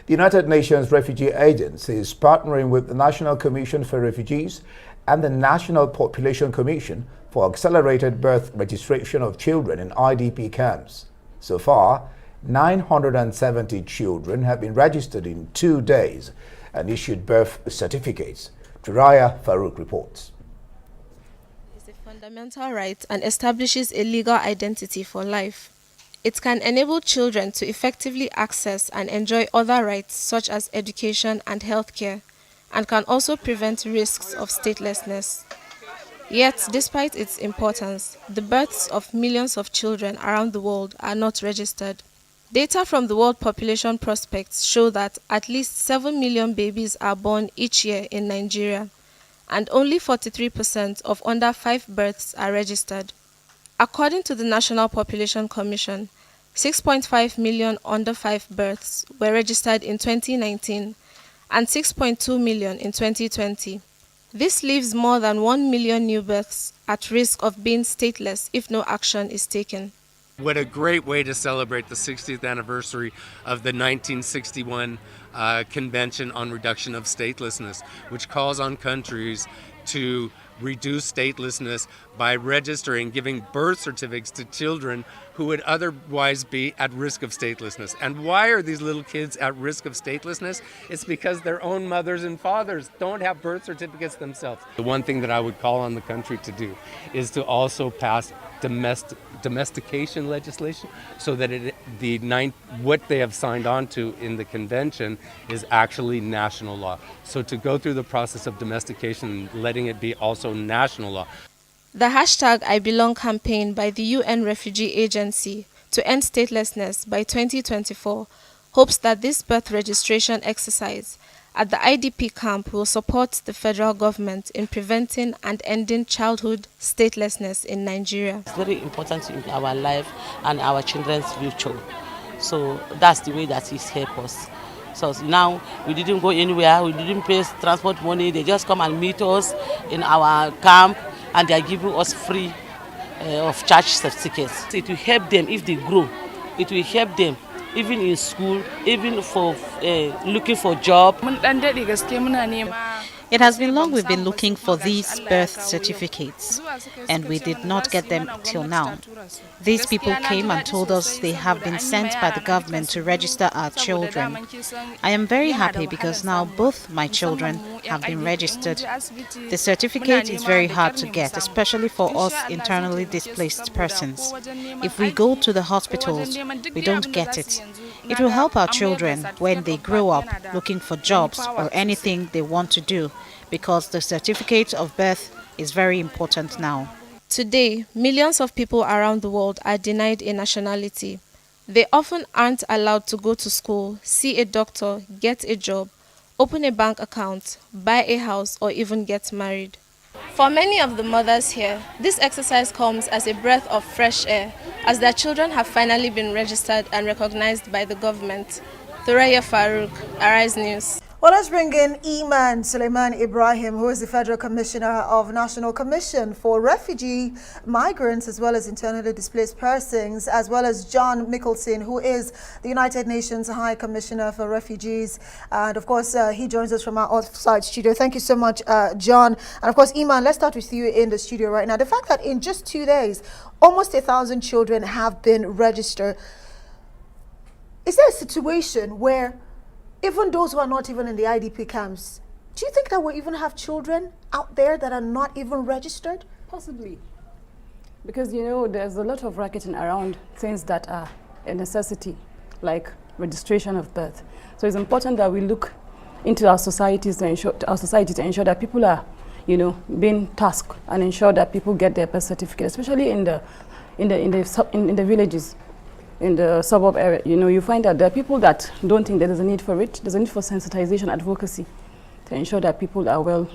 The United Nations Refugee Agency is partnering with the National Commission for Refugees and the National Population Commission for accelerated birth registration of children in IDP camps. So far, 970 children have been registered in 2 days and issued birth certificates. Turaya Farouk reports. It's a fundamental right and establishes a legal identity for life. It can enable children to effectively access and enjoy other rights such as education and healthcare, and can also prevent risks of statelessness. Yet, despite its importance, the births of millions of children around the world are not registered. Data from the World Population Prospects show that at least 7 million babies are born each year in Nigeria, and only 43% of under 5 births are registered. According to the National Population Commission, 6.5 million under 5 births were registered in 2019 and 6.2 million in 2020. This leaves more than 1 million new births at risk of being stateless if no action is taken. What a great way to celebrate the 60th anniversary of the 1961 Convention on Reduction of Statelessness, which calls on countries to reduce statelessness by registering, giving birth certificates to children who would otherwise be at risk of statelessness. And why are these little kids at risk of statelessness? It's because their own mothers and fathers don't have birth certificates themselves. The one thing that I would call on the country to do is to also pass domestication legislation so that what they have signed on to in the convention is actually national law. So to go through the process of domestication and letting it be also national law. The hashtag I Belong campaign by the UN Refugee Agency to end statelessness by 2024 hopes that this birth registration exercise at the IDP camp will support the federal government in preventing and ending childhood statelessness in Nigeria. It's very important in our life and our children's future. So that's the way that it's helped us. So now we didn't go anywhere, we didn't pay transport money, they just come and meet us in our camp and they are giving us free of charge certificates. It will help them if they grow. It will help them even in school, even for looking for job. It has been long we've been looking for these birth certificates, and we did not get them till now. These people came and told us they have been sent by the government to register our children. I am very happy because now both my children have been registered. The certificate is very hard to get, especially for us internally displaced persons. If we go to the hospitals, we don't get it. It will help our children when they grow up looking for jobs or anything they want to do, because the certificate of birth is very important now. Today, millions of people around the world are denied a nationality. They often aren't allowed to go to school, see a doctor, get a job, open a bank account, buy a house, or even get married. For many of the mothers here, this exercise comes as a breath of fresh air, as their children have finally been registered and recognized by the government. Turaya Farouk, Arise News. Well, let's bring in Imaan Sulaiman Ibrahim, who is the Federal Commissioner of National Commission for Refugee, Migrants, as well as Internally Displaced Persons, as well as John Mickelson, who is the United Nations High Commissioner for Refugees. And of course, he joins us from our offsite studio. Thank you so much, John. And of course, Imaan, let's start with you in the studio right now. The fact that in just 2 days, almost 1,000 children have been registered. Is there a situation where even those who are not even in the IDP camps, do you think that we'll even have children out there that are not even registered? Possibly. Because, you know, there's a lot of racketing around things that are a necessity, like registration of birth. So it's important that we look into our societies to ensure, that people are, you know, being tasked and ensure that people get their birth certificate, especially in the villages. In the suburb area, you know, you find that there are people that don't think that there's a need for it. There's a need for sensitization, advocacy, to ensure that people are well.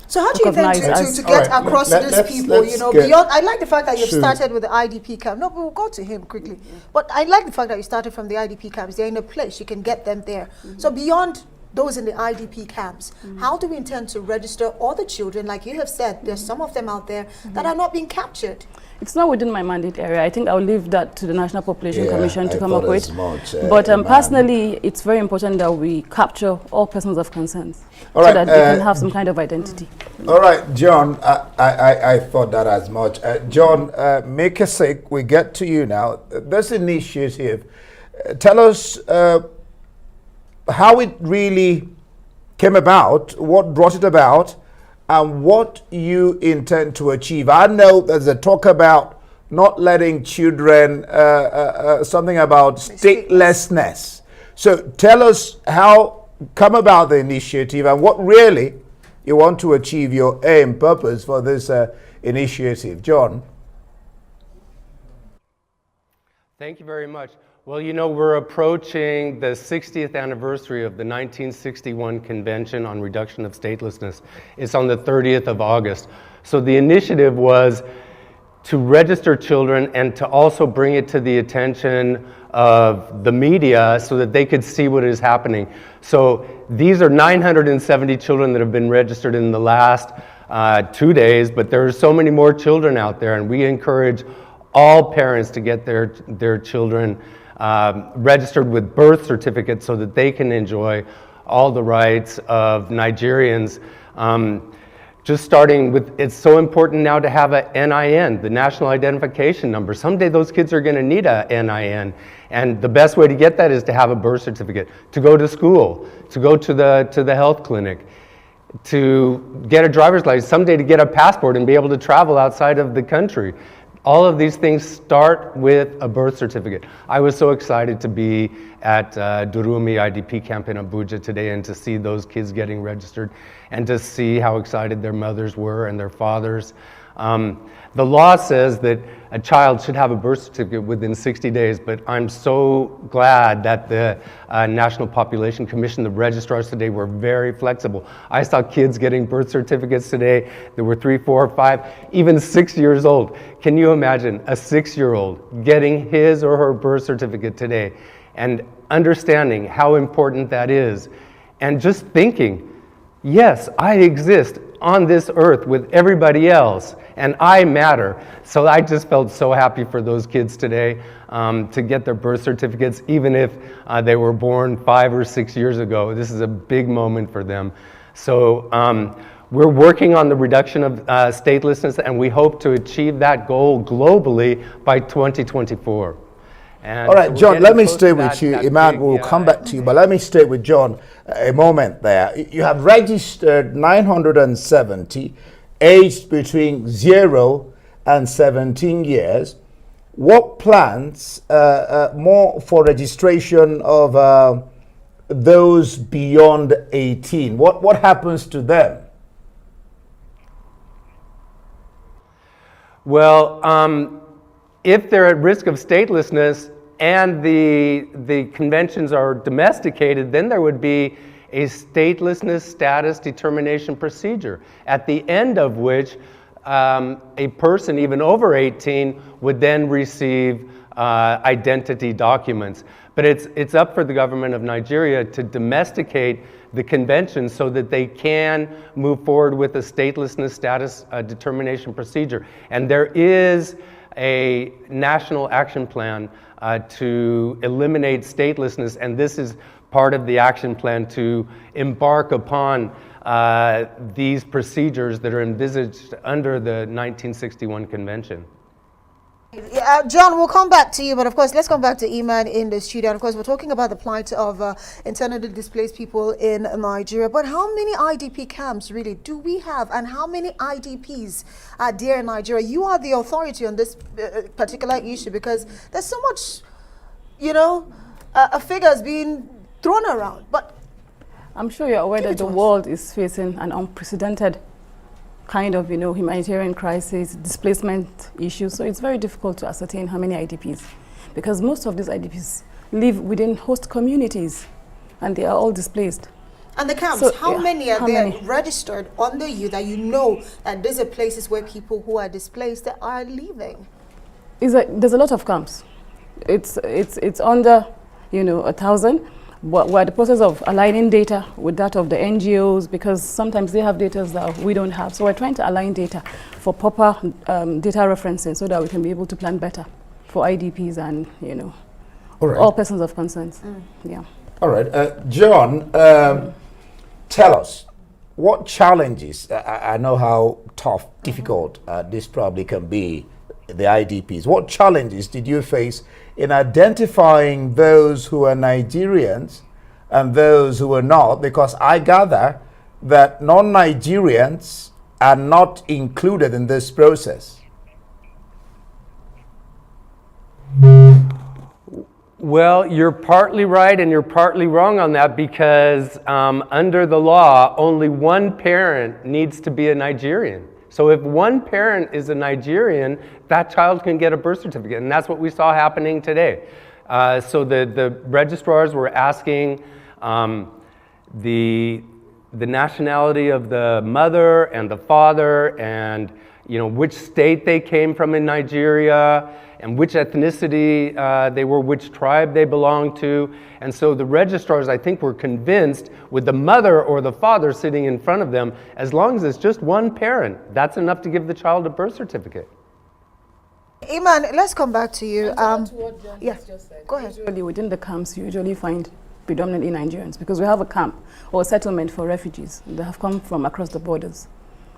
So how do you think to get across to these people, you know, beyond, I like the fact that you've started with the IDP camp. No, we'll go to him quickly. But I like the fact that you started from the IDP camps. They're in a place, you can get them there. So beyond those in the IDP camps, how do we intend to register all the children? Like you have said, there's some of them out there that are not being captured. It's not within my mandate area. I think I'll leave that to the National Population Commission to come up with. But personally, it's very important that we capture all persons of concern so that they can have some kind of identity. All right, John, I thought that as much. John, make a sake, we get to you now. This initiative, tell us how it really came about, what brought it about, and what you intend to achieve. I know there's a talk about not letting children, something about statelessness. So tell us how come about the initiative and what really you want to achieve, your aim, purpose for this initiative. John. Thank you very much. Well, you know, we're approaching the 60th anniversary of the 1961 Convention on Reduction of Statelessness. It's on the 30th of August. So the initiative was to register children and to also bring it to the attention of the media so that they could see what is happening. So these are 970 children that have been registered in the last 2 days, but there are so many more children out there, and we encourage all parents to get their children registered with birth certificates so that they can enjoy all the rights of Nigerians. Just starting with, it's so important now to have a NIN, the National Identification Number. Someday those kids are going to need a NIN, and the best way to get that is to have a birth certificate, to go to school, to go to the health clinic, to get a driver's license, someday to get a passport and be able to travel outside of the country. All of these things start with a birth certificate. I was so excited to be at Durumi IDP camp in Abuja today and to see those kids getting registered and to see how excited their mothers were and their fathers. The law says that a child should have a birth certificate within 60 days, but I'm so glad that the National Population Commission, the registrars today, were very flexible. I saw kids getting birth certificates today that were 3, 4, 5, even 6 years old. Can you imagine a 6-year-old getting his or her birth certificate today and understanding how important that is and just thinking, yes, I exist on this earth with everybody else, and I matter. So I just felt so happy for those kids today to get their birth certificates, even if they were born 5 or 6 years ago. This is a big moment for them. So we're working on the reduction of statelessness, and we hope to achieve that goal globally by 2024. And all right, so John, let me stay with you. Imaan, we'll come back to you, but let me stay with John a moment there. You have registered 970 aged between 0 and 17 years. What plans more for registration of those beyond 18? What happens to them? Well, if they're at risk of statelessness and the conventions are domesticated, then there would be a statelessness status determination procedure, at the end of which a person even over 18 would then receive identity documents. But it's up for the government of Nigeria to domesticate the convention so that they can move forward with a statelessness status determination procedure. And there is a national action plan to eliminate statelessness, and this is part of the action plan to embark upon these procedures that are envisaged under the 1961 convention. John, we'll come back to you, but of course, let's come back to Imaan in the studio. And of course, we're talking about the plight of internally displaced people in Nigeria. But how many IDP camps really do we have, and how many IDPs are there in Nigeria? You are the authority on this particular issue because there's so much, you know, figures being thrown around. But I'm sure you're aware that the world is facing an unprecedented kind of, humanitarian crisis, displacement issues. So it's very difficult to ascertain how many IDPs, because most of these IDPs live within host communities and they are all displaced. And the camps, so, how many are there registered under you that you know that these are places where people who are displaced are living? There's a lot of camps. It's under, 1,000. We're in the process of aligning data with that of the NGOs, because sometimes they have data that we don't have. So we're trying to align data for proper data referencing so that we can be able to plan better for IDPs and, all persons of concern. Yeah. All right. John, tell us, what challenges, I know how tough, difficult this probably can be, the IDPs. What challenges did you face in identifying those who are Nigerians and those who are not? Because I gather that non-Nigerians are not included in this process. Well, you're partly right and you're partly wrong on that, because under the law, only one parent needs to be a Nigerian. So if one parent is a Nigerian, that child can get a birth certificate, and that's what we saw happening today. So the registrars were asking the nationality of the mother and the father, and which state they came from in Nigeria, and which ethnicity they were, which tribe they belonged to. And so the registrars, I think, were convinced with the mother or the father sitting in front of them, as long as it's just one parent, that's enough to give the child a birth certificate. Imaan, let's come back to you. Yeah, go ahead. Usually within the camps, you usually find predominantly Nigerians, because we have a camp or a settlement for refugees that have come from across the borders.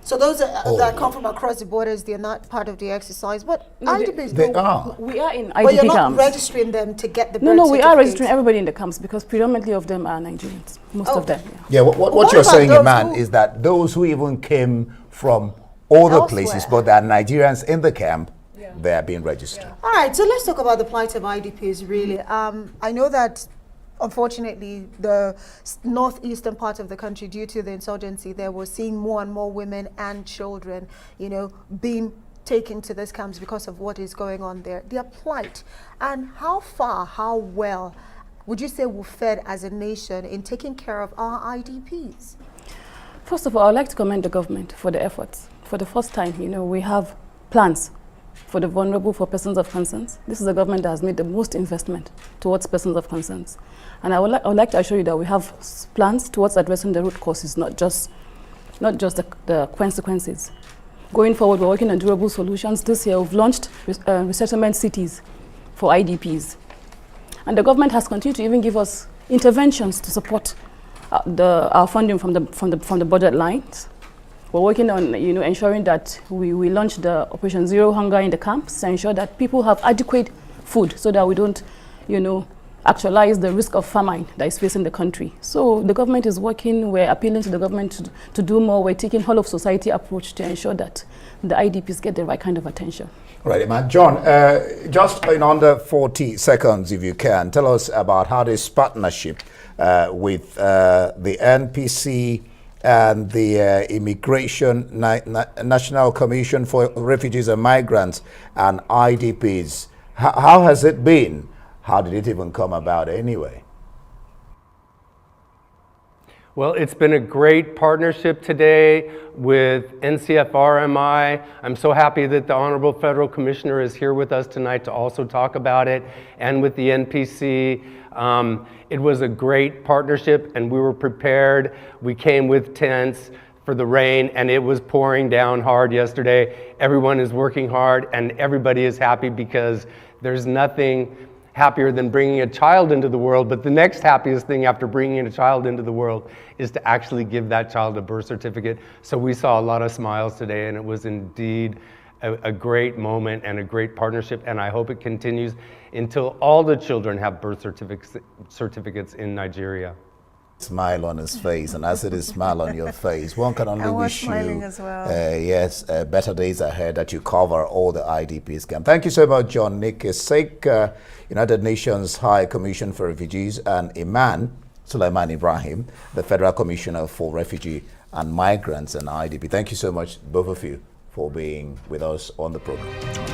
So those that come from across the borders, they're not part of the exercise. But IDPs, they are. We are in IDP camps. But you're not registering them to get the birth No, we are certificate. registering everybody in the camps, because predominantly of them are Nigerians. Most of them. Yeah, what you're saying, Imaan, is that those who even came from other places, but they are Nigerians in the camp, they are being registered. All right, so let's talk about the plight of IDPs, really. I know that unfortunately, the northeastern part of the country, due to the insurgency, there we're seeing more and more women and children, being taken to these camps because of what is going on there. Their plight, and how far, how well would you say we're fed as a nation in taking care of our IDPs? First of all, I'd like to commend the government for the efforts. For the first time, we have plans for the vulnerable, for persons of concerns. This is a government that has made the most investment towards persons of concerns. And I would like to assure you that we have plans towards addressing the root causes, not just the consequences. Going forward, we're working on durable solutions. This year, we've launched resettlement cities for IDPs. And the government has continued to even give us interventions to support our funding from the budget lines. We're working on ensuring that we launch the Operation Zero Hunger in the camps to ensure that people have adequate food, so that we don't actualize the risk of famine that is facing the country. So the government is working. We're appealing to the government to do more. We're taking whole of society approach to ensure that the IDPs get the right kind of attention. Right, Imaan. John, just in under 40 seconds, if you can, tell us about how this partnership with the NPC and the National Commission for Refugees and Migrants and IDPs, how has it been? How did it even come about anyway? Well, it's been a great partnership today with NCFRMI. I'm so happy that the Honorable Federal Commissioner is here with us tonight to also talk about it, and with the NPC. It was a great partnership, and we were prepared. We came with tents for the rain, and it was pouring down hard yesterday. Everyone is working hard, and everybody is happy, because there's nothing happier than bringing a child into the world. But the next happiest thing after bringing a child into the world is to actually give that child a birth certificate. So we saw a lot of smiles today, and it was indeed a great moment and a great partnership, and I hope it continues until all the children have birth certificates in Nigeria. Smile on his face, and as it is smile on your face, one can only wish you as well. Better days ahead, that you cover all the IDPs camp. Thank you so much, John Nick Isek, United Nations High Commission for Refugees, and Imaan Sulaiman Ibrahim, the Federal Commissioner for Refugee and Migrants and IDP. Thank you so much, both of you, for being with us on the program.